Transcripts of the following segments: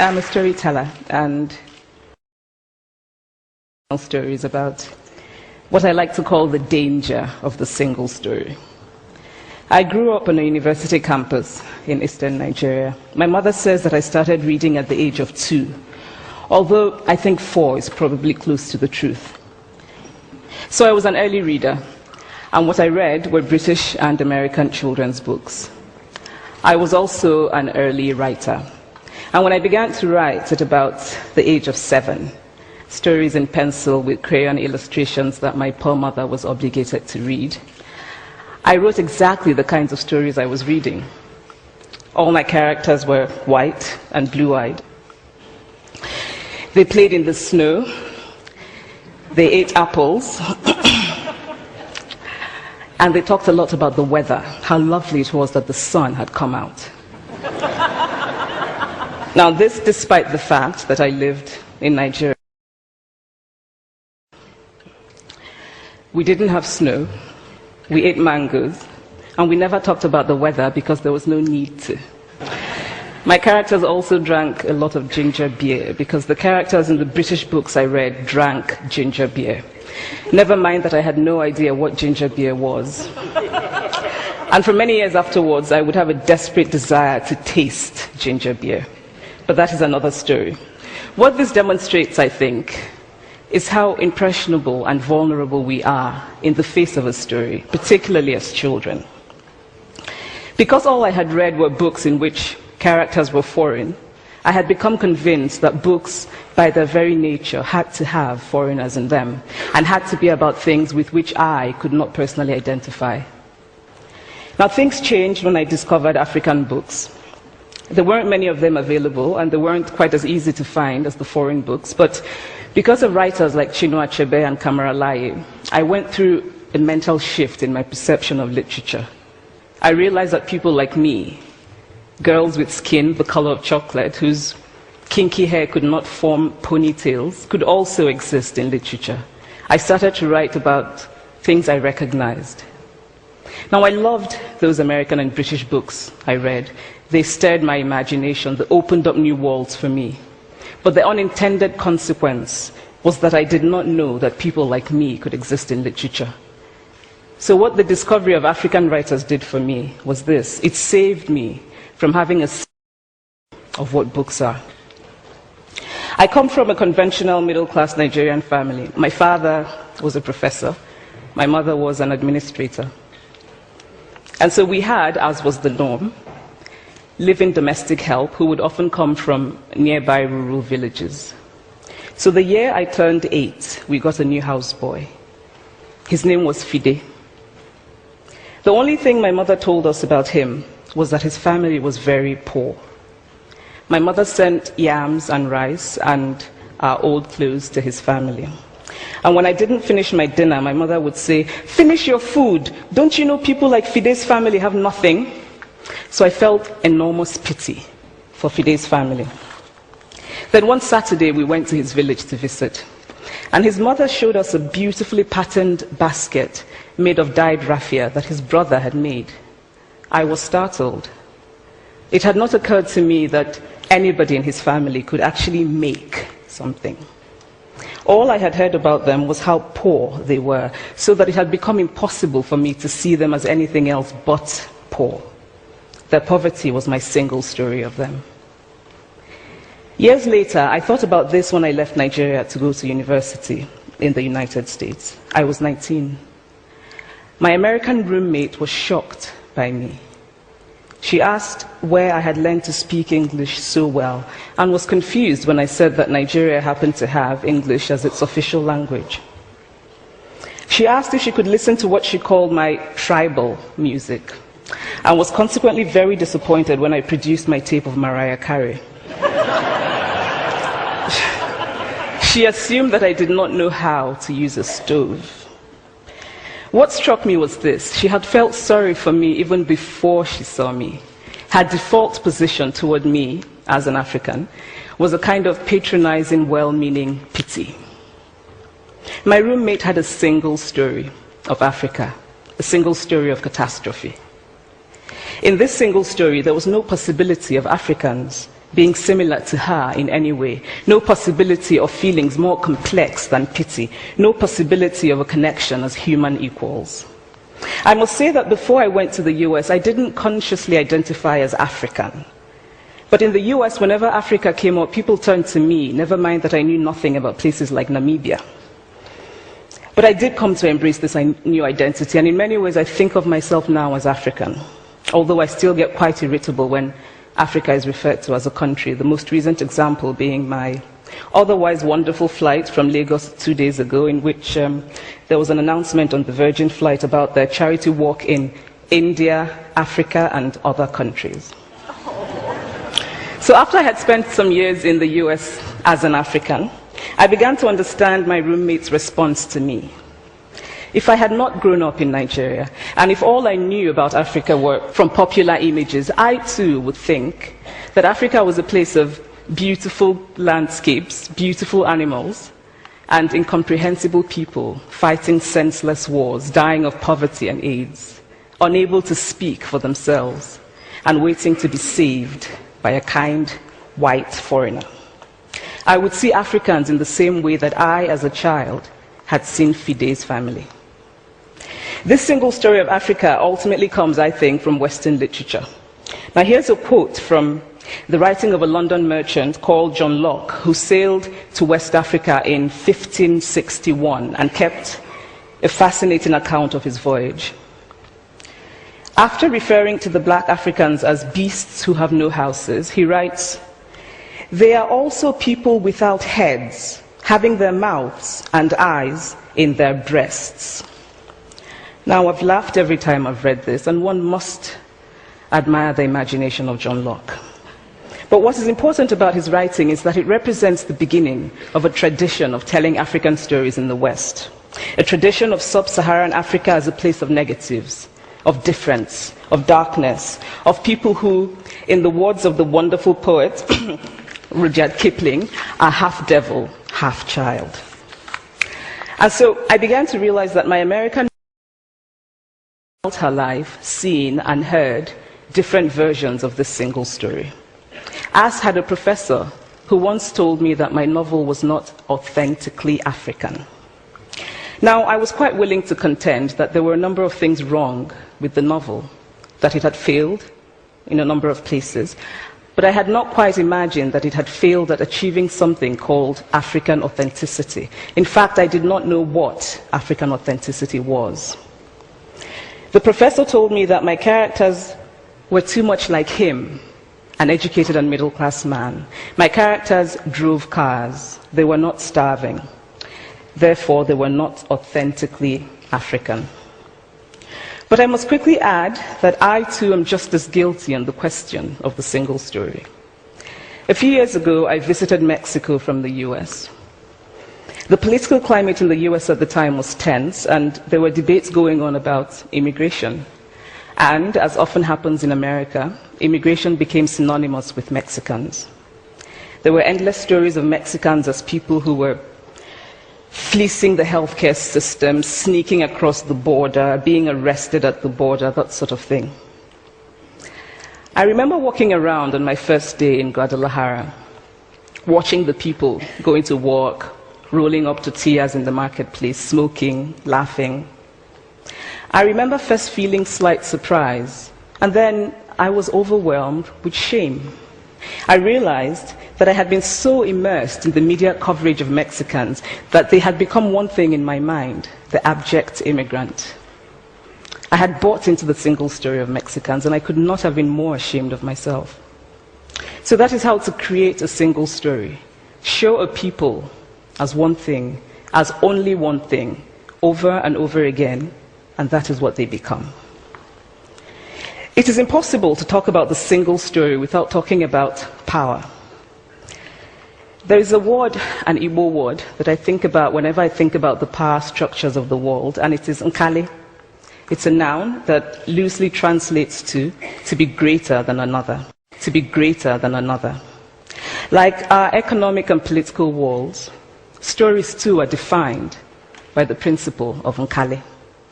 I'm a storyteller, and stories about what I like to call the danger of the single story. I grew up on a university campus in eastern Nigeria. My mother says that I started reading at the age of 2, although I think 4 is probably close to the truth. So I was an early reader, and what I read were British and American children's books. I was also an early writer, and when I began to write at about the age of 7, stories in pencil with crayon illustrations that my poor mother was obligated to read, I wrote exactly the kinds of stories I was reading. All my characters were white and blue-eyed. They played in the snow. They ate apples. And they talked a lot about the weather, how lovely it was that the sun had come out. Now, this despite the fact that I lived in Nigeria. We didn't have snow, we ate mangoes, and we never talked about the weather because there was no need to. My characters also drank a lot of ginger beer because the characters in the British books I read drank ginger beer. Never mind that I had no idea what ginger beer was. And for many years afterwards, I would have a desperate desire to taste ginger beer. But that is another story. What this demonstrates, I think, is how impressionable and vulnerable we are in the face of a story, particularly as children. Because all I had read were books in which characters were foreign, I had become convinced that books, by their very nature, had to have foreigners in them, and had to be about things with which I could not personally identify. Now, things changed when I discovered African books. There weren't many of them available, and they weren't quite as easy to find as the foreign books, but because of writers like Chinua Achebe and Kamara Laye, I went through a mental shift in my perception of literature. I realized that people like me, girls with skin the color of chocolate, whose kinky hair could not form ponytails, could also exist in literature. I started to write about things I recognized. Now, I loved those American and British books I read. They stirred my imagination, they opened up new worlds for me. But the unintended consequence was that I did not know that people like me could exist in literature. So what the discovery of African writers did for me was this: it saved me from having a sense of what books are. I come from a conventional middle-class Nigerian family. My father was a professor. My mother was an administrator. And so we had, as was the norm, live-in domestic help who would often come from nearby rural villages. So the year I turned 8, we got a new houseboy. His name was Fide. The only thing my mother told us about him was that his family was very poor. My mother sent yams and rice and our old clothes to his family. And when I didn't finish my dinner, my mother would say, "Finish your food. Don't you know people like Fide's family have nothing?" So I felt enormous pity for Fide's family. Then one Saturday, we went to his village to visit. And his mother showed us a beautifully patterned basket made of dyed raffia that his brother had made. I was startled. It had not occurred to me that anybody in his family could actually make something. All I had heard about them was how poor they were, so that it had become impossible for me to see them as anything else but poor. Their poverty was my single story of them. Years later, I thought about this when I left Nigeria to go to university in the United States. I was 19. My American roommate was shocked by me. She asked where I had learned to speak English so well, and was confused when I said that Nigeria happened to have English as its official language. She asked if she could listen to what she called my tribal music, and was consequently very disappointed when I produced my tape of Mariah Carey. She assumed that I did not know how to use a stove. What struck me was this: she had felt sorry for me even before she saw me. Her default position toward me, as an African, was a kind of patronizing, well-meaning pity. My roommate had a single story of Africa, a single story of catastrophe. In this single story, there was no possibility of Africans being similar to her in any way, no possibility of feelings more complex than pity, no possibility of a connection as human equals. I must say that before I went to the US, I didn't consciously identify as African. But in the US, whenever Africa came up, people turned to me, never mind that I knew nothing about places like Namibia. But I did come to embrace this new identity, and in many ways I think of myself now as African, although I still get quite irritable when Africa is referred to as a country, the most recent example being my otherwise wonderful flight from Lagos 2 days ago, in which there was an announcement on the Virgin flight about their charity walk in India, Africa, and other countries. So after I had spent some years in the US as an African, I began to understand my roommate's response to me. If I had not grown up in Nigeria, and if all I knew about Africa were from popular images, I too would think that Africa was a place of beautiful landscapes, beautiful animals, and incomprehensible people fighting senseless wars, dying of poverty and AIDS, unable to speak for themselves, and waiting to be saved by a kind white foreigner. I would see Africans in the same way that I, as a child, had seen Fide's family. This single story of Africa ultimately comes, I think, from Western literature. Now here's a quote from the writing of a London merchant called John Locke, who sailed to West Africa in 1561 and kept a fascinating account of his voyage. After referring to the black Africans as beasts who have no houses, he writes, "They are also people without heads, having their mouths and eyes in their breasts." Now, I've laughed every time I've read this, and one must admire the imagination of John Locke. But what is important about his writing is that it represents the beginning of a tradition of telling African stories in the West, a tradition of sub-Saharan Africa as a place of negatives, of difference, of darkness, of people who, in the words of the wonderful poet Rudyard Kipling, are half devil, half child. And so I began to realize that my American felt her life, seen and heard different versions of this single story. As had a professor who once told me that my novel was not authentically African. Now, I was quite willing to contend that there were a number of things wrong with the novel, that it had failed in a number of places, but I had not quite imagined that it had failed at achieving something called African authenticity. In fact, I did not know what African authenticity was. The professor told me that my characters were too much like him, an educated and middle-class man. My characters drove cars. They were not starving. Therefore, they were not authentically African. But I must quickly add that I too am just as guilty on the question of the single story. A few years ago, I visited Mexico from the US. The political climate in the US at the time was tense, and there were debates going on about immigration. And, as often happens in America, immigration became synonymous with Mexicans. There were endless stories of Mexicans as people who were fleecing the healthcare system, sneaking across the border, being arrested at the border, that sort of thing. I remember walking around on my first day in Guadalajara, watching the people going to work, rolling up tortillas in the marketplace, smoking, laughing. I remember first feeling slight surprise, and then I was overwhelmed with shame. I realized that I had been so immersed in the media coverage of Mexicans that they had become one thing in my mind, the abject immigrant. I had bought into the single story of Mexicans, and I could not have been more ashamed of myself. So that is how to create a single story. Show a people as one thing, as only one thing, over and over again, and that is what they become. It is impossible to talk about the single story without talking about power. There is a word, an Igbo word, that I think about whenever I think about the power structures of the world, and it is nkali. It's a noun that loosely translates to be greater than another, to be greater than another. Like our economic and political walls, stories too are defined by the principle of nkali.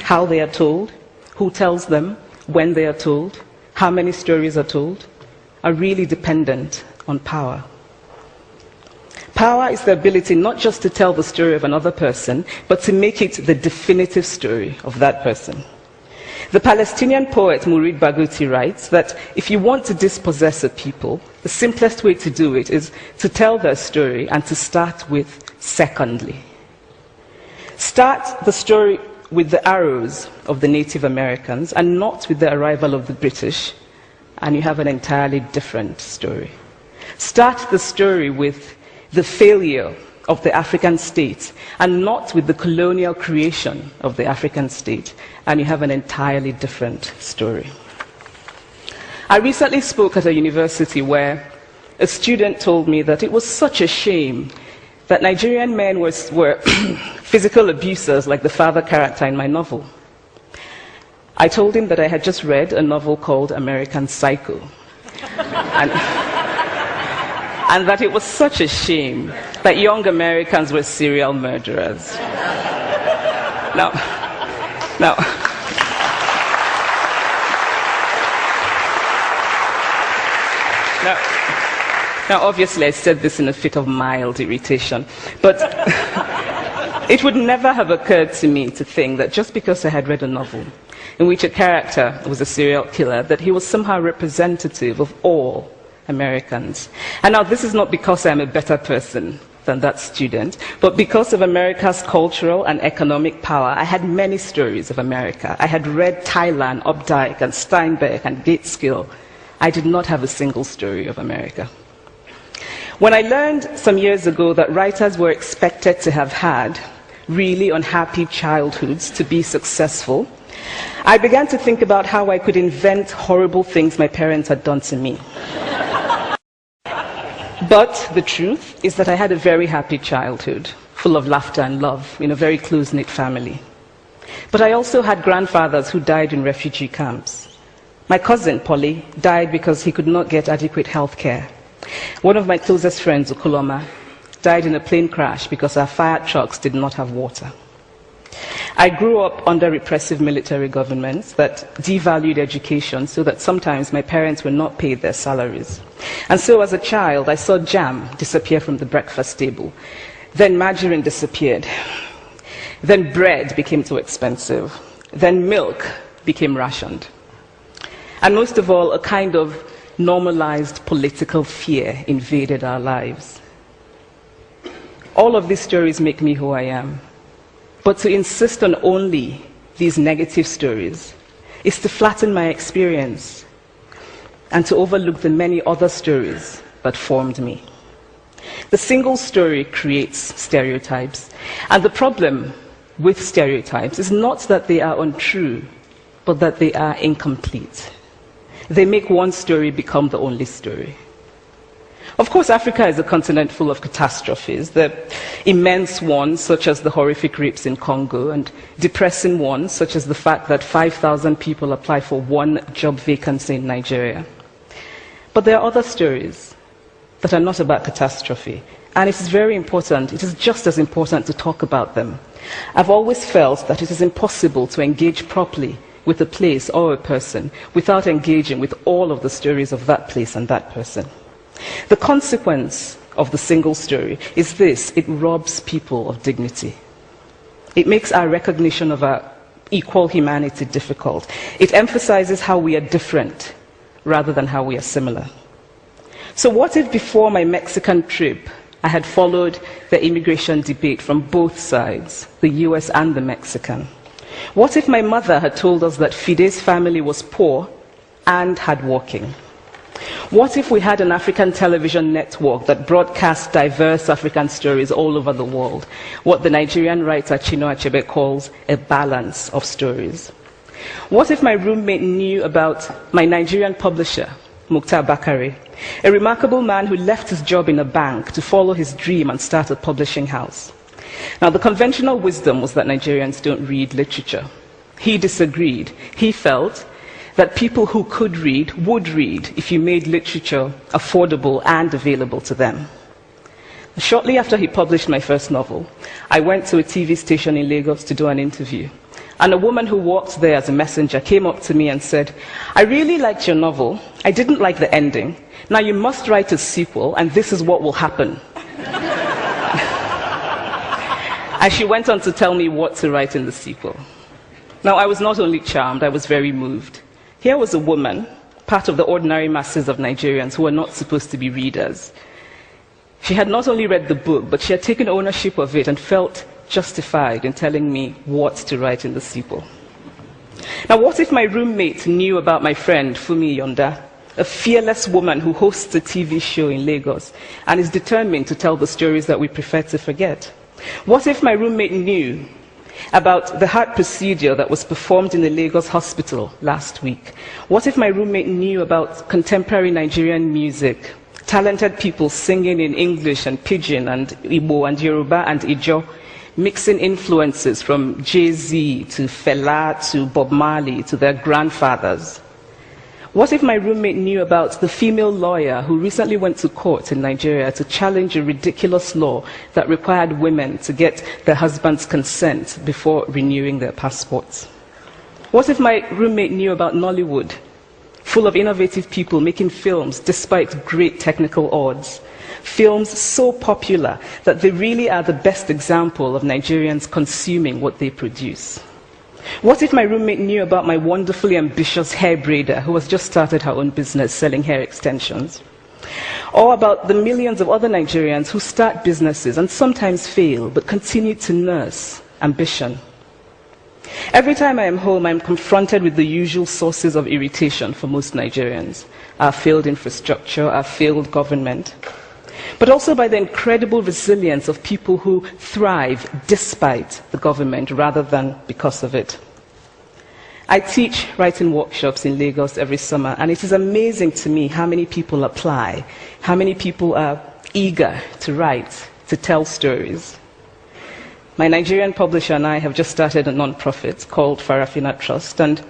How they are told, who tells them, when they are told, how many stories are told, are really dependent on power. Power is the ability not just to tell the story of another person, but to make it the definitive story of that person. The Palestinian poet Mourid Barghouti writes that if you want to dispossess a people, the simplest way to do it is to tell their story and to start with secondly. Start the story with the arrows of the Native Americans and not with the arrival of the British, and you have an entirely different story. Start the story with the failure of the African state and not with the colonial creation of the African state, and you have an entirely different story. I recently spoke at a university where a student told me that it was such a shame that Nigerian men were physical abusers like the father character in my novel. I told him that I had just read a novel called American Psycho, and that it was such a shame that young Americans were serial murderers. Now, obviously, I said this in a fit of mild irritation, but it would never have occurred to me to think that just because I had read a novel in which a character was a serial killer, that he was somehow representative of all Americans. And now, this is not because I'm a better person than that student, but because of America's cultural and economic power, I had many stories of America. I had read Thailand, Updike, and Steinbeck, and Gateskill. I did not have a single story of America. When I learned some years ago that writers were expected to have had really unhappy childhoods to be successful, I began to think about how I could invent horrible things my parents had done to me. But the truth is that I had a very happy childhood, full of laughter and love, in a very close-knit family. But I also had grandfathers who died in refugee camps. My cousin, Polly, died because he could not get adequate health care. One of my closest friends, Okoloma, died in a plane crash because our fire trucks did not have water. I grew up under repressive military governments that devalued education so that sometimes my parents were not paid their salaries. And so as a child, I saw jam disappear from the breakfast table. Then margarine disappeared. Then bread became too expensive. Then milk became rationed. And most of all, a kind of normalized political fear invaded our lives. All of these stories make me who I am. But to insist on only these negative stories is to flatten my experience and to overlook the many other stories that formed me. The single story creates stereotypes, and the problem with stereotypes is not that they are untrue, but that they are incomplete. They make one story become the only story. Of course, Africa is a continent full of catastrophes, the immense ones, such as the horrific rapes in Congo, and depressing ones, such as the fact that 5,000 people apply for one job vacancy in Nigeria. But there are other stories that are not about catastrophe, and it is very important, it is just as important to talk about them. I've always felt that it is impossible to engage properly with a place or a person without engaging with all of the stories of that place and that person. The consequence of the single story is this: it robs people of dignity. It makes our recognition of our equal humanity difficult. It emphasizes how we are different rather than how we are similar. So what if before my Mexican trip I had followed the immigration debate from both sides, the US and the Mexican? What if my mother had told us that Fide's family was poor and hardworking? What if we had an African television network that broadcast diverse African stories all over the world, what the Nigerian writer Chinua Achebe calls a balance of stories? What if my roommate knew about my Nigerian publisher, Mukhtar Bakare, a remarkable man who left his job in a bank to follow his dream and start a publishing house? Now, the conventional wisdom was that Nigerians don't read literature. He disagreed. He felt that people who could read would read if you made literature affordable and available to them. Shortly after he published my first novel, I went to a TV station in Lagos to do an interview. And a woman who walked there as a messenger came up to me and said, "I really liked your novel. I didn't like the ending. Now you must write a sequel, and this is what will happen." And she went on to tell me what to write in the sequel. Now, I was not only charmed, I was very moved. Here was a woman, part of the ordinary masses of Nigerians who are not supposed to be readers. She had not only read the book, but she had taken ownership of it and felt justified in telling me what to write in the sequel. Now, what if my roommate knew about my friend, Fumi Yonda, a fearless woman who hosts a TV show in Lagos and is determined to tell the stories that we prefer to forget? What if my roommate knew about the heart procedure that was performed in the Lagos hospital last week? What if my roommate knew about contemporary Nigerian music, talented people singing in English and Pidgin and Igbo and Yoruba and Ijo, mixing influences from Jay-Z to Fela to Bob Marley to their grandfathers? What if my roommate knew about the female lawyer who recently went to court in Nigeria to challenge a ridiculous law that required women to get their husband's consent before renewing their passports? What if my roommate knew about Nollywood, full of innovative people making films despite great technical odds? Films so popular that they really are the best example of Nigerians consuming what they produce. What if my roommate knew about my wonderfully ambitious hair braider who has just started her own business selling hair extensions? Or about the millions of other Nigerians who start businesses and sometimes fail, but continue to nurse ambition? Every time I am home, I am confronted with the usual sources of irritation for most Nigerians: our failed infrastructure, our failed government, but also by the incredible resilience of people who thrive despite the government rather than because of it. I teach writing workshops in Lagos every summer, and it is amazing to me how many people apply, how many people are eager to write, to tell stories. My Nigerian publisher and I have just started a non-profit called Farafina Trust, and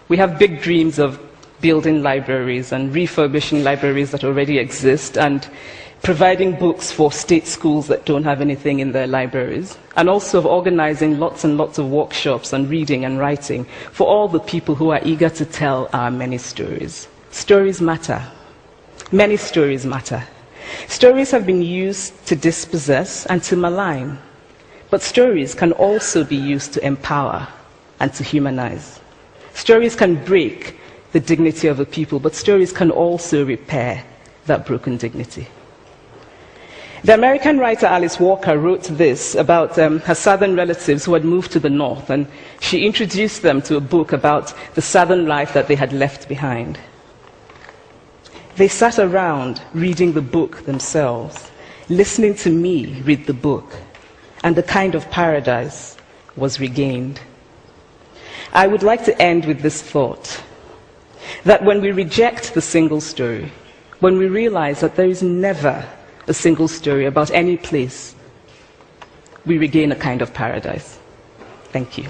we have big dreams of building libraries and refurbishing libraries that already exist, and providing books for state schools that don't have anything in their libraries, and also of organizing lots and lots of workshops on reading and writing for all the people who are eager to tell our many stories. Stories matter. Many stories matter. Stories have been used to dispossess and to malign, but stories can also be used to empower and to humanize. Stories can break the dignity of a people, but stories can also repair that broken dignity. The American writer Alice Walker wrote this about her southern relatives who had moved to the north, and she introduced them to a book about the southern life that they had left behind. They sat around reading the book themselves, listening to me read the book, and the kind of paradise was regained. I would like to end with this thought, that when we reject the single story, when we realize that there is never a single story about any place, we regain a kind of paradise. Thank you.